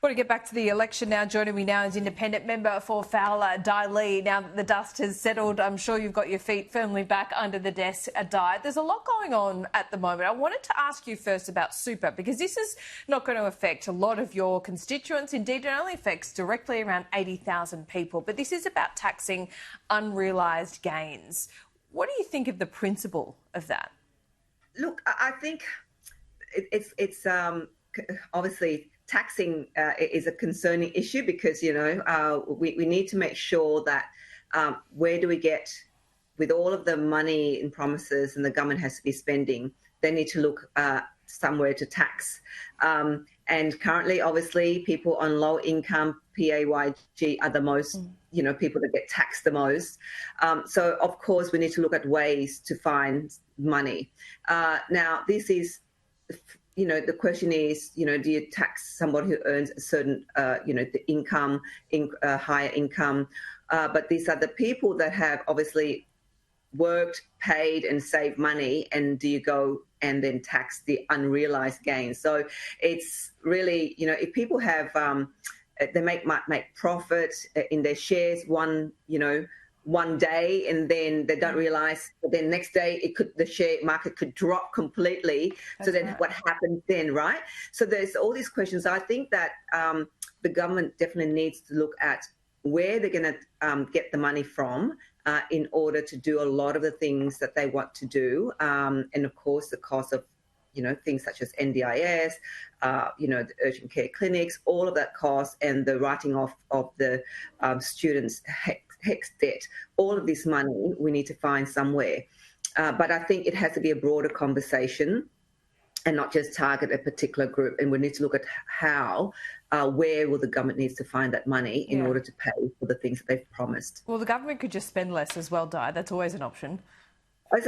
Want to get back to the election now. Joining me now is independent member for Fowler, Dai Le. Now that the dust has settled, I'm sure you've got your feet firmly back under the desk, Dai. There's a lot going on at the moment. I wanted to ask you first about super, because this is not going to affect a lot of your constituents. Indeed, it only affects directly around 80,000 people. But this is about taxing unrealised gains. What do you think of the principle of that? Look, I think it's obviously taxing is a concerning issue because, we need to make sure that where do we get, with all of the money and promises and the government has to be spending, they need to look somewhere to tax. And currently, obviously, people on low income, PAYG, are the most, people that get taxed the most. So, of course, we need to look at ways to find money. Now, this is, the question is, do you tax somebody who earns a certain, the income, higher income? But these are the people that have obviously worked, paid and saved money, and do you go and then tax the unrealised gains? So it's really, if people have, they might make profit in their shares one day, and then they don't realise, but then next day the share market could drop completely. That's so then right. What happens then, right? So there's all these questions. I think that the government definitely needs to look at where they're going to get the money from in order to do a lot of the things that they want to do. And of course, the cost of, things such as NDIS, the urgent care clinics, all of that cost, and the writing off of the students' HECS debt, all of this money we need to find somewhere. But I think it has to be a broader conversation and not just target a particular group. And we need to look at where will the government needs to find that money in order to pay for the things that they've promised. Well, the government could just spend less as well, Dai. That's always an option. It's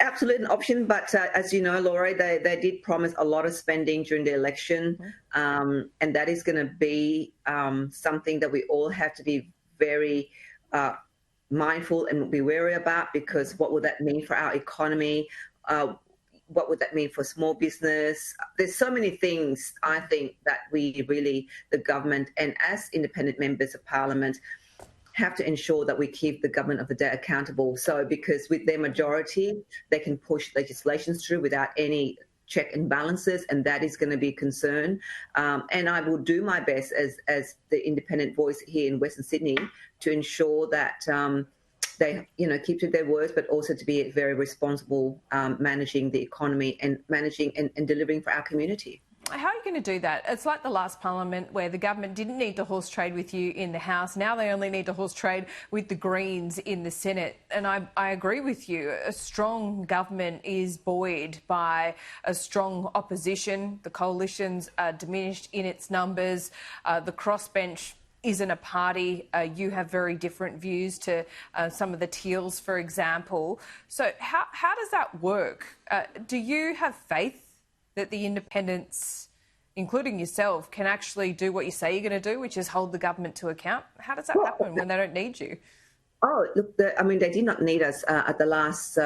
absolutely an option, but as you know, Laurie, they did promise a lot of spending during the election, and that is going to be something that we all have to be very mindful and be wary about, because what would that mean for our economy? What would that mean for small business? There's so many things, I think, that the government and as independent members of parliament have to ensure that we keep the government of the day accountable. So because with their majority, they can push legislation through without any check and balances, and that is going to be a concern. And I will do my best as the independent voice here in Western Sydney to ensure that they, keep to their words, but also to be very responsible managing the economy and managing and delivering for our community. How are you going to do that? It's like the last parliament where the government didn't need to horse trade with you in the House. Now they only need to horse trade with the Greens in the Senate. And I agree with you. A strong government is buoyed by a strong opposition. The coalitions are diminished in its numbers. The crossbench isn't a party. You have very different views to some of the Teals, for example. So how does that work? Do you have faith that the independents, including yourself, can actually do what you say you're going to do, which is hold the government to account? How does that happen when they don't need you? Oh, look, they did not need us at the last,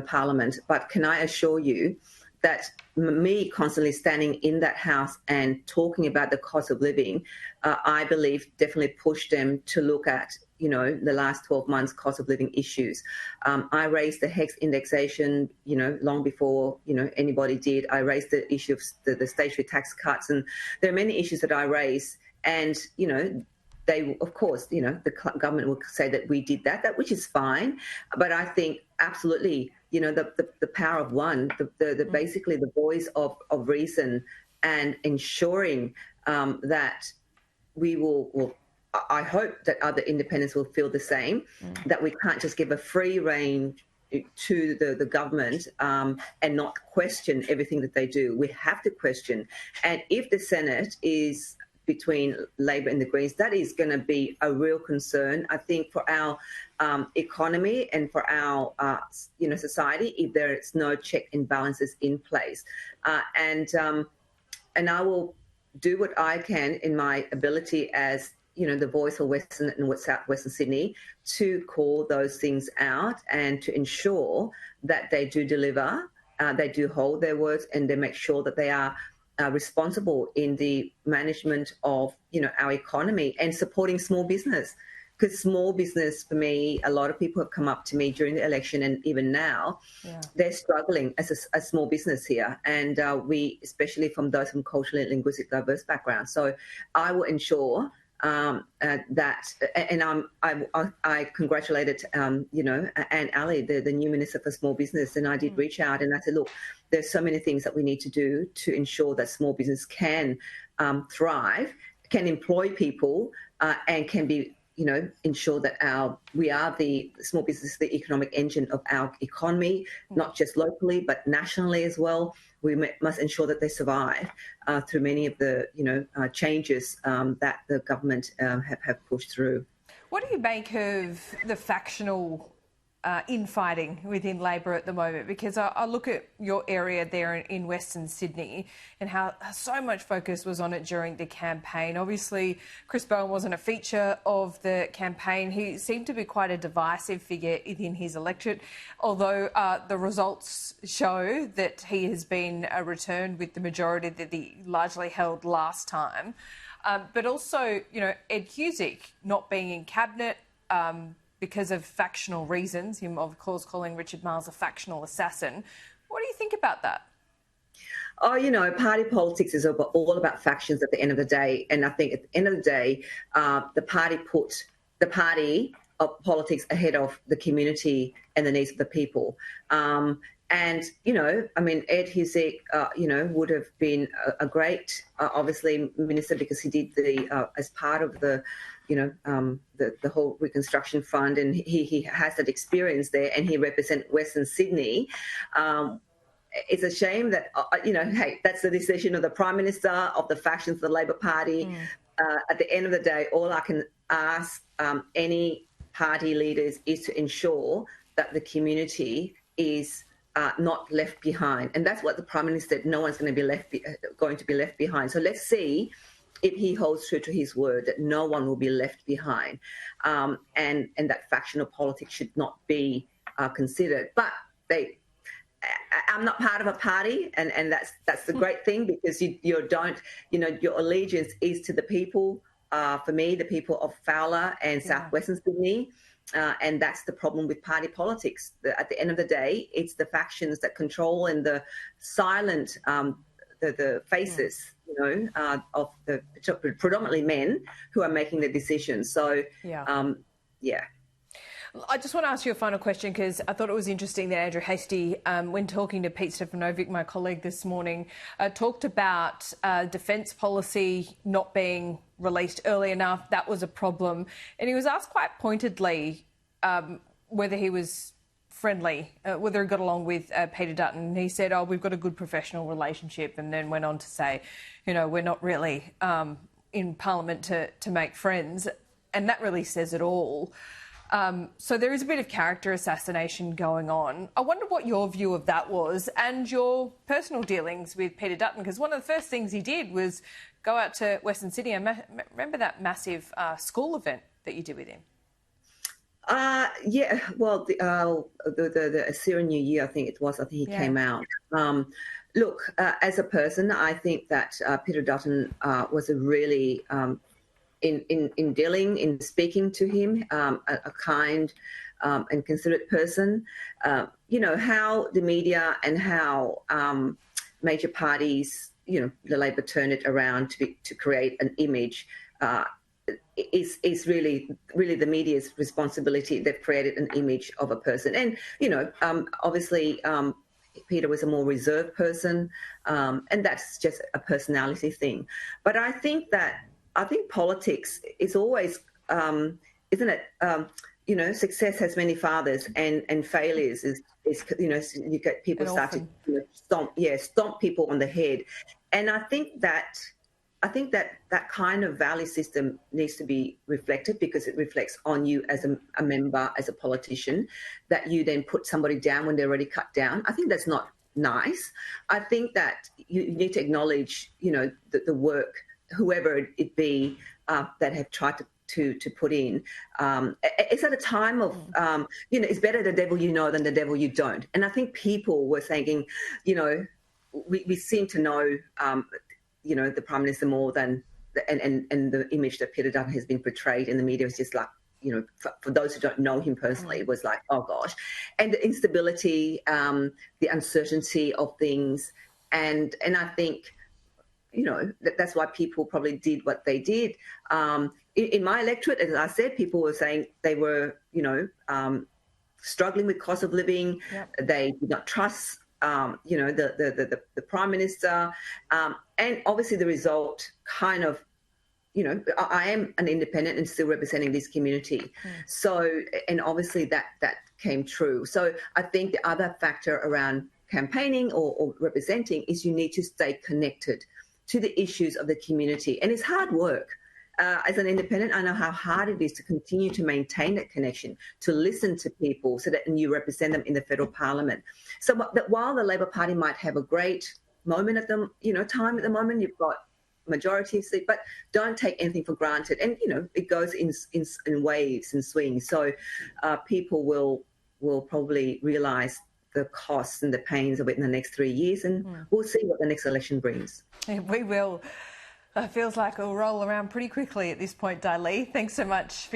parliament. But can I assure you that me constantly standing in that house and talking about the cost of living, I believe definitely pushed them to look at, the last 12 months cost of living issues. I raised the HECS indexation, long before, anybody did. I raised the issue of the statutory tax cuts, and there are many issues that I raised. And, they, of course, the government will say that we did that, which is fine. But I think absolutely, the power of one, basically the voice of reason, and ensuring that we will, I hope that other independents will feel the same, that we can't just give a free rein to the government and not question everything that they do. We have to question. And if the Senate is between Labor and the Greens, that is going to be a real concern, I think, for our economy and for our, society, if there is no check and balances in place. And I will do what I can in my ability as, the voice of Western and South Western Sydney to call those things out and to ensure that they do deliver, they do hold their words, and they make sure that they are responsible in the management of, our economy and supporting small business. Because small business, for me, a lot of people have come up to me during the election and even now, they're struggling as a small business here. And we, especially from those from culturally and linguistic diverse backgrounds. So I will ensure that, and I congratulated, Anne Ali, the new Minister for Small Business, and I did reach out and I said, look, there's so many things that we need to do to ensure that small business can thrive, can employ people, and can be, ensure that we are the small business, the economic engine of our economy, not just locally, but nationally as well. We must ensure that they survive through many of the, changes that the government have pushed through. What do you make of the factional infighting within Labor at the moment? Because I look at your area there in Western Sydney and how so much focus was on it during the campaign. Obviously, Chris Bowen wasn't a feature of the campaign. He seemed to be quite a divisive figure within his electorate, although the results show that he has been returned with the majority that he largely held last time. But also, Ed Husic not being in cabinet, because of factional reasons, him, of course, calling Richard Marles a factional assassin. What do you think about that? Oh, party politics is all about factions at the end of the day. And I think at the end of the day, the party put the party of politics ahead of the community and the needs of the people. And, Ed Husic, would have been a great, obviously, minister because he did as part of the whole Reconstruction Fund, and he has that experience there, and he represents Western Sydney. It's a shame that, hey, that's the decision of the Prime Minister, of the factions of the Labor Party. At the end of the day, all I can ask any party leaders is to ensure that the community is not left behind. And that's what the Prime Minister said, no one's going to be left behind. So let's see if he holds true to his word that no one will be left behind, and that factional politics should not be considered. But I'm not part of a party, and that's the great thing, because your allegiance is to the people. For me, the people of Fowler and Southwestern Sydney. And that's the problem with party politics. At the end of the day, it's the factions that control, and the silent, the faces, of the predominantly men who are making the decisions. So, I just want to ask you a final question, because I thought it was interesting that Andrew Hastie, when talking to Pete Stefanovic, my colleague this morning, talked about defence policy not being released early enough. That was a problem. And he was asked quite pointedly whether he was friendly, whether he got along with Peter Dutton. He said, we've got a good professional relationship, and then went on to say, we're not really in Parliament to make friends. And that really says it all. So there is a bit of character assassination going on. I wonder what your view of that was, and your personal dealings with Peter Dutton, because one of the first things he did was go out to Western Sydney. I remember that massive school event that you did with him. Well, the Assyrian New Year, I think he came out. Look, as a person, I think that Peter Dutton was a really, in dealing, in speaking to him, a kind and considerate person. How the media and how major parties, the Labor turn it around to create an image is really the media's responsibility. They've created an image of a person. And, obviously, Peter was a more reserved person, and that's just a personality thing. But I think politics is always, isn't it? Success has many fathers, and failures is you get people start to stomp people on the head. And I think that kind of value system needs to be reflected, because it reflects on you as a member, as a politician, that you then put somebody down when they're already cut down. I think that's not nice. I think that you need to acknowledge, the work, whoever it be, that have tried to put in. It's at a time of, it's better the devil you know than the devil you don't. And I think people were thinking, we seem to know the Prime Minister more than, and the image that Peter Dutton has been portrayed in the media is just like, for those who don't know him personally, it was like, oh gosh. And the instability, the uncertainty of things. And I think, that's why people probably did what they did. In my electorate, as I said, people were saying they were, struggling with cost of living. Yep. They did not trust, the Prime Minister. And obviously the result kind of, I am an independent and still representing this community. So, and obviously that came true. So I think the other factor around campaigning or representing is you need to stay connected to the issues of the community. And it's hard work. As an independent, I know how hard it is to continue to maintain that connection, to listen to people so that you represent them in the federal parliament. So that while the Labor Party might have a great moment at the, time at the moment, you've got majority seat, but don't take anything for granted. And, it goes in waves and swings. So people will probably realise the costs and the pains of it in the next 3 years, and we'll see what the next election brings. Yeah, we will. It feels like it'll roll around pretty quickly at this point, Dai Le. Thanks so much for